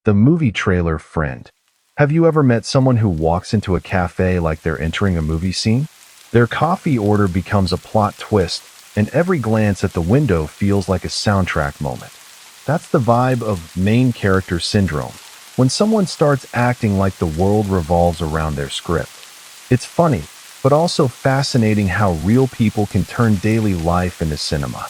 The movie trailer friend. Have you ever met someone who walks into a cafe like they're entering a movie scene? Their coffee order becomes a plot twist, and every glance at the window feels like a soundtrack moment. That's the vibe of main character syndrome, when someone starts acting like the world revolves around their script. It's funny, but also fascinating how real people can turn daily life into cinema.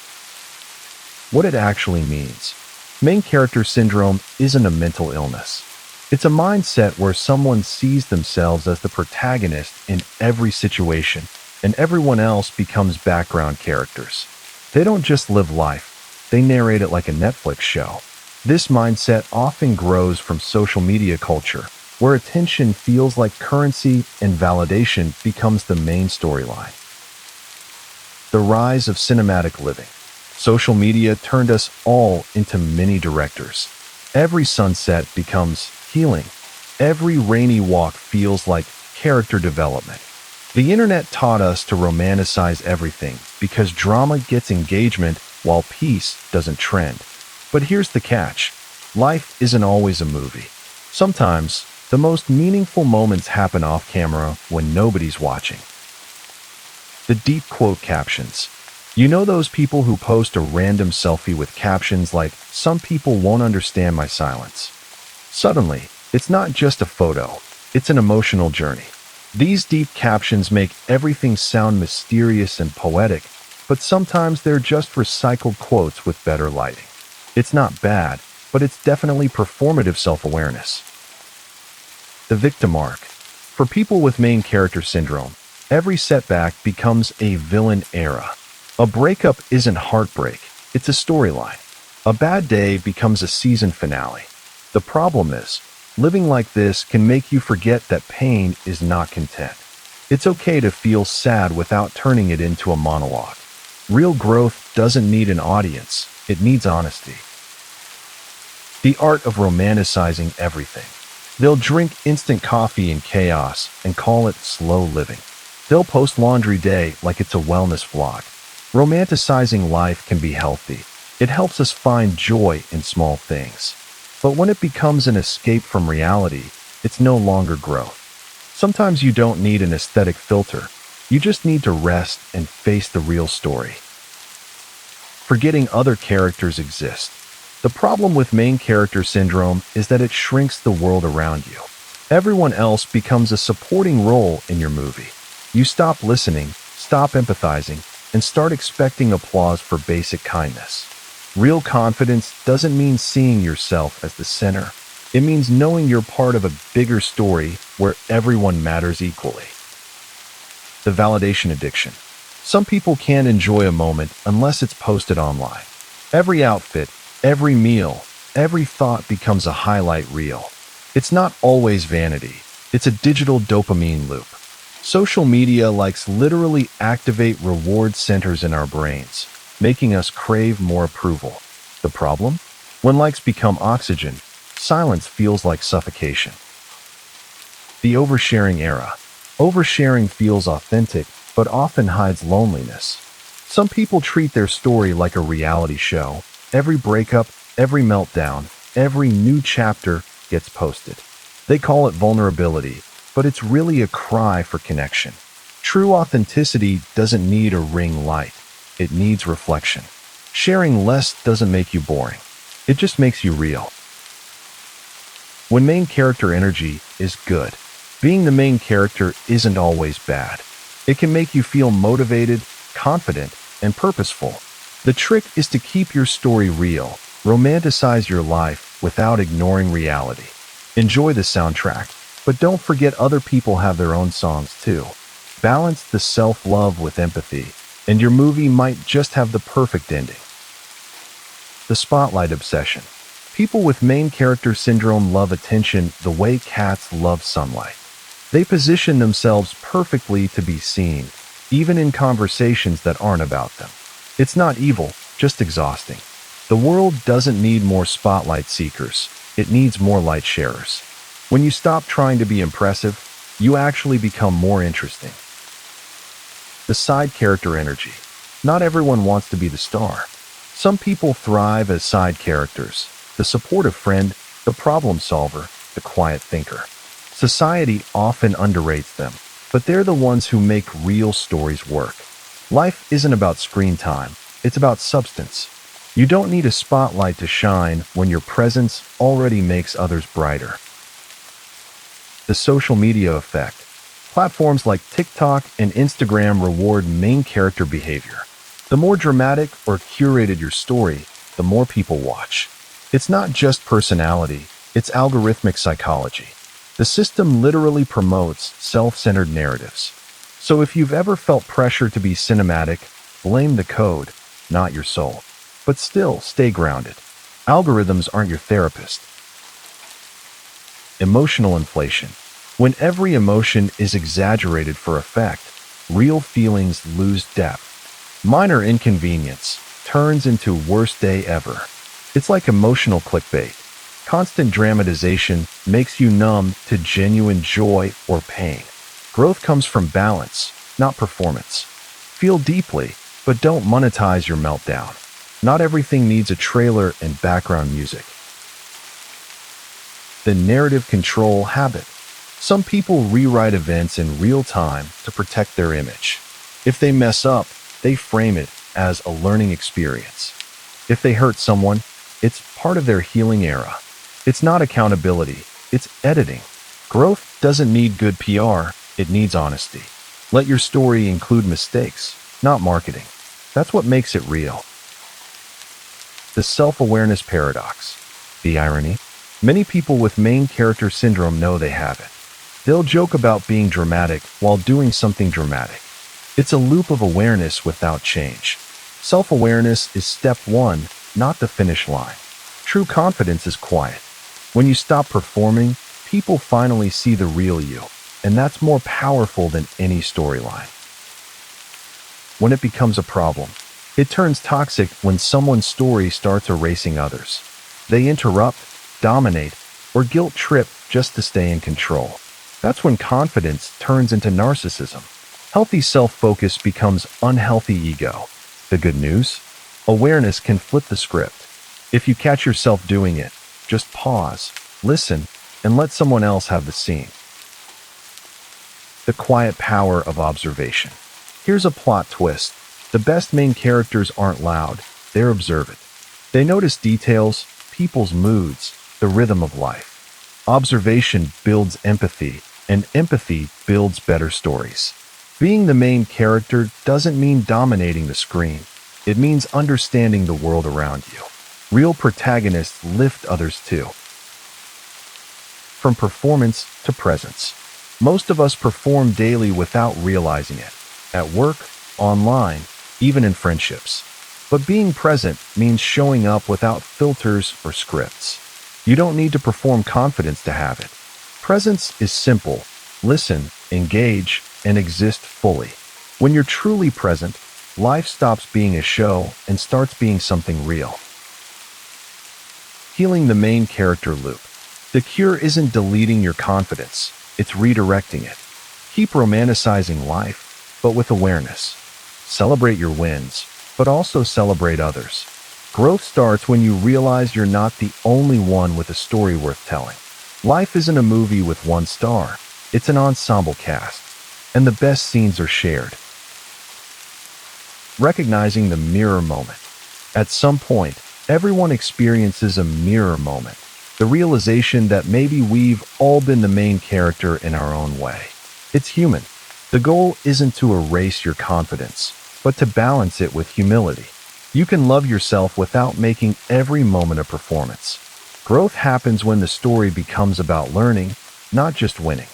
What it actually means. Main character syndrome isn't a mental illness. It's a mindset where someone sees themselves as the protagonist in every situation, and everyone else becomes background characters. They don't just live life, they narrate it like a Netflix show. This mindset often grows from social media culture, where attention feels like currency and validation becomes the main storyline. The rise of cinematic living. Social media turned us all into mini directors. Every sunset becomes healing. Every rainy walk feels like character development. The internet taught us to romanticize everything because drama gets engagement while peace doesn't trend. But here's the catch. Life isn't always a movie. Sometimes, the most meaningful moments happen off camera when nobody's watching. The deep quote captions. You know those people who post a random selfie with captions like, "Some people won't understand my silence." Suddenly, it's not just a photo, it's an emotional journey. These deep captions make everything sound mysterious and poetic, but sometimes they're just recycled quotes with better lighting. It's not bad, but it's definitely performative self-awareness. The victim arc. For people with main character syndrome, every setback becomes a villain era. A breakup isn't heartbreak, it's a storyline. A bad day becomes a season finale. The problem is, living like this can make you forget that pain is not content. It's okay to feel sad without turning it into a monologue. Real growth doesn't need an audience, it needs honesty. The art of romanticizing everything. They'll drink instant coffee in chaos and call it slow living. They'll post laundry day like it's a wellness vlog. Romanticizing life can be healthy. It helps us find joy in small things. But when it becomes an escape from reality, it's no longer growth. Sometimes you don't need an aesthetic filter. You just need to rest and face the real story. Forgetting other characters exist. The problem with main character syndrome is that it shrinks the world around you. Everyone else becomes a supporting role in your movie. You stop listening, stop empathizing, and start expecting applause for basic kindness. Real confidence doesn't mean seeing yourself as the center. It means knowing you're part of a bigger story where everyone matters equally. The validation addiction. Some people can't enjoy a moment unless it's posted online. Every outfit, every meal, every thought becomes a highlight reel. It's not always vanity. It's a digital dopamine loop. Social media likes literally activate reward centers in our brains, making us crave more approval. The problem? When likes become oxygen, silence feels like suffocation. The oversharing era. Oversharing feels authentic, but often hides loneliness. Some people treat their story like a reality show. Every breakup, every meltdown, every new chapter gets posted. They call it vulnerability, but it's really a cry for connection. True authenticity doesn't need a ring light. It needs reflection. Sharing less doesn't make you boring. It just makes you real. When main character energy is good, being the main character isn't always bad. It can make you feel motivated, confident, and purposeful. The trick is to keep your story real, romanticize your life without ignoring reality. Enjoy the soundtrack, but don't forget other people have their own songs too. Balance the self-love with empathy, and your movie might just have the perfect ending. The spotlight obsession. People with main character syndrome love attention the way cats love sunlight. They position themselves perfectly to be seen, even in conversations that aren't about them. It's not evil, just exhausting. The world doesn't need more spotlight seekers. It needs more light sharers. When you stop trying to be impressive, you actually become more interesting. The side character energy. Not everyone wants to be the star. Some people thrive as side characters, the supportive friend, the problem solver, the quiet thinker. Society often underrates them, but they're the ones who make real stories work. Life isn't about screen time, it's about substance. You don't need a spotlight to shine when your presence already makes others brighter. The social media effect. Platforms like TikTok and Instagram reward main character behavior. The more dramatic or curated your story, the more people watch. It's not just personality, it's algorithmic psychology. The system literally promotes self-centered narratives. So if you've ever felt pressure to be cinematic, blame the code, not your soul. But still, stay grounded. Algorithms aren't your therapist. Emotional inflation. When every emotion is exaggerated for effect, real feelings lose depth. Minor inconvenience turns into worst day ever. It's like emotional clickbait. Constant dramatization makes you numb to genuine joy or pain. Growth comes from balance, not performance. Feel deeply, but don't monetize your meltdown. Not everything needs a trailer and background music. The narrative control habit. Some people rewrite events in real time to protect their image. If they mess up, they frame it as a learning experience. If they hurt someone, it's part of their healing era. It's not accountability, it's editing. Growth doesn't need good PR, it needs honesty. Let your story include mistakes, not marketing. That's what makes it real. The self-awareness paradox. The irony? Many people with main character syndrome know they have it. They'll joke about being dramatic while doing something dramatic. It's a loop of awareness without change. Self-awareness is step one, not the finish line. True confidence is quiet. When you stop performing, people finally see the real you, and that's more powerful than any storyline. When it becomes a problem, it turns toxic when someone's story starts erasing others. They interrupt, dominate, or guilt trip just to stay in control. That's when confidence turns into narcissism. Healthy self-focus becomes unhealthy ego. The good news? Awareness can flip the script. If you catch yourself doing it, just pause, listen, and let someone else have the scene. The quiet power of observation. Here's a plot twist. The best main characters aren't loud, they're observant. They notice details, people's moods, the rhythm of life. Observation builds empathy, and empathy builds better stories. Being the main character doesn't mean dominating the screen. It means understanding the world around you. Real protagonists lift others too. From performance to presence. Most of us perform daily without realizing it. At work, online, even in friendships. But being present means showing up without filters or scripts. You don't need to perform confidence to have it. Presence is simple. Listen, engage, and exist fully. When you're truly present, life stops being a show and starts being something real. Healing the main character loop. The cure isn't deleting your confidence, it's redirecting it. Keep romanticizing life, but with awareness. Celebrate your wins, but also celebrate others. Growth starts when you realize you're not the only one with a story worth telling. Life isn't a movie with one star, it's an ensemble cast, and the best scenes are shared. Recognizing the mirror moment. At some point, everyone experiences a mirror moment, the realization that maybe we've all been the main character in our own way. It's human. The goal isn't to erase your confidence, but to balance it with humility. You can love yourself without making every moment a performance. Growth happens when the story becomes about learning, not just winning.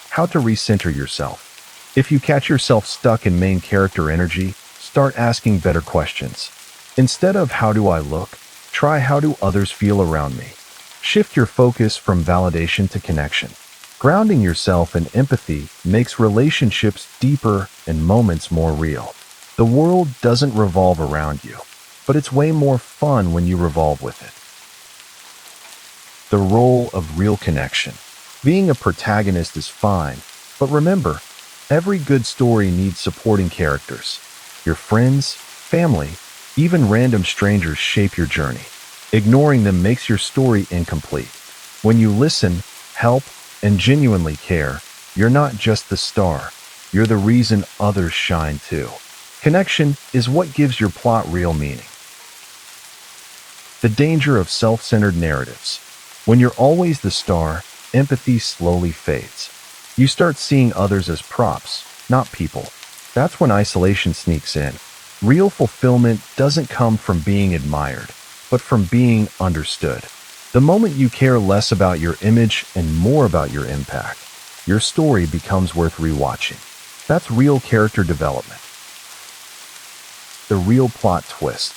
How to recenter yourself. If you catch yourself stuck in main character energy, start asking better questions. Instead of how do I look, try how do others feel around me. Shift your focus from validation to connection. Grounding yourself in empathy makes relationships deeper and moments more real. The world doesn't revolve around you, but it's way more fun when you revolve with it. The role of real connection. Being a protagonist is fine, but remember, every good story needs supporting characters. Your friends, family, even random strangers shape your journey. Ignoring them makes your story incomplete. When you listen, help, and genuinely care, you're not just the star. You're the reason others shine too. Connection is what gives your plot real meaning. The danger of self-centered narratives. When you're always the star, empathy slowly fades. You start seeing others as props, not people. That's when isolation sneaks in. Real fulfillment doesn't come from being admired, but from being understood. The moment you care less about your image and more about your impact, your story becomes worth rewatching. That's real character development. The real plot twist.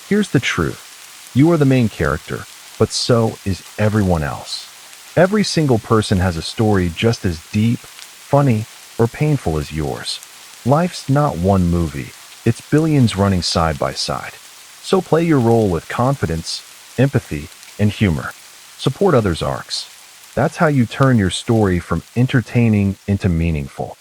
Here's the truth. You are the main character, but so is everyone else. Every single person has a story just as deep, funny, or painful as yours. Life's not one movie. It's billions running side by side. So play your role with confidence, empathy, and humor. Support others' arcs. That's how you turn your story from entertaining into meaningful.